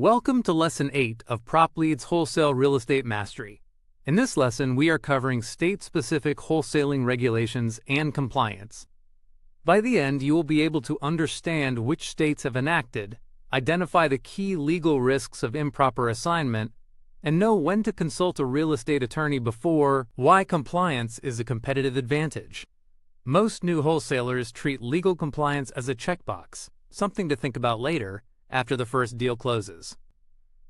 Welcome to Lesson 8 of PropLead's Wholesale Real Estate Mastery. In this lesson, we are covering state-specific wholesaling regulations and compliance. By the end, you will be able to understand which states have enacted, identify the key legal risks of improper assignment, and know when to consult a real estate attorney before why compliance is a competitive advantage. Most new wholesalers treat legal compliance as a checkbox, something to think about later, after the first deal closes.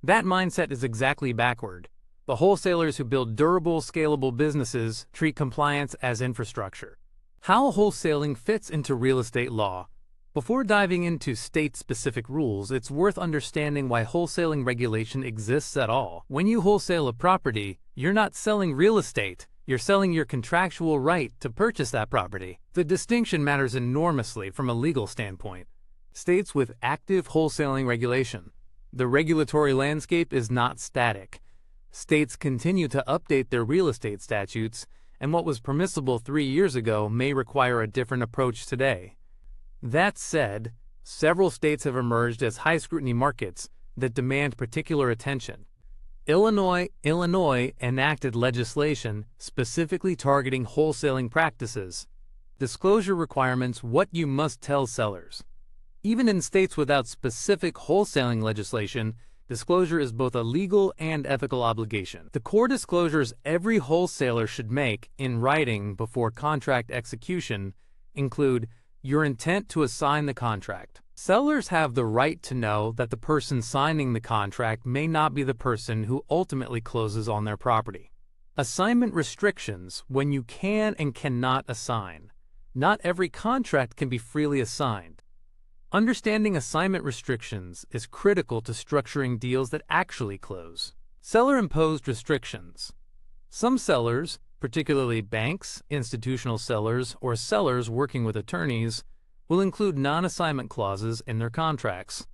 That mindset is exactly backward. The wholesalers who build durable, scalable businesses treat compliance as infrastructure. How wholesaling fits into real estate law. Before diving into state-specific rules, it's worth understanding why wholesaling regulation exists at all. When you wholesale a property, you're not selling real estate. You're selling your contractual right to purchase that property. The distinction matters enormously from a legal standpoint. States with active wholesaling regulation. The regulatory landscape is not static. States continue to update their real estate statutes, and what was permissible 3 years ago may require a different approach today. That said, several states have emerged as high-scrutiny markets that demand particular attention. Illinois enacted legislation specifically targeting wholesaling practices. Disclosure requirements: what you must tell sellers. Even in states without specific wholesaling legislation, disclosure is both a legal and ethical obligation. The core disclosures every wholesaler should make in writing before contract execution include your intent to assign the contract. Sellers have the right to know that the person signing the contract may not be the person who ultimately closes on their property. Assignment restrictions: when you can and cannot assign. Not every contract can be freely assigned. Understanding assignment restrictions is critical to structuring deals that actually close. Seller-imposed restrictions. Some sellers, particularly banks, institutional sellers, or sellers working with attorneys, will include non-assignment clauses in their contracts.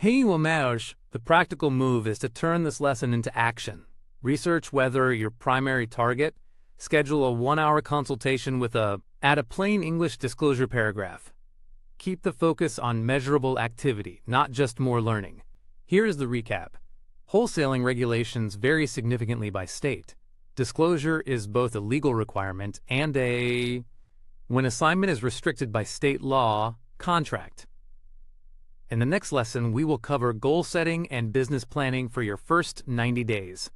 The practical move is to turn this lesson into action. Research whether your primary target. Schedule a 1-hour consultation add a plain English disclosure paragraph. Keep the focus on measurable activity, not just more learning. Here is the recap. Wholesaling regulations vary significantly by state. Disclosure is both a legal requirement and when assignment is restricted by state law, contract. In the next lesson, we will cover goal setting and business planning for your first 90 days.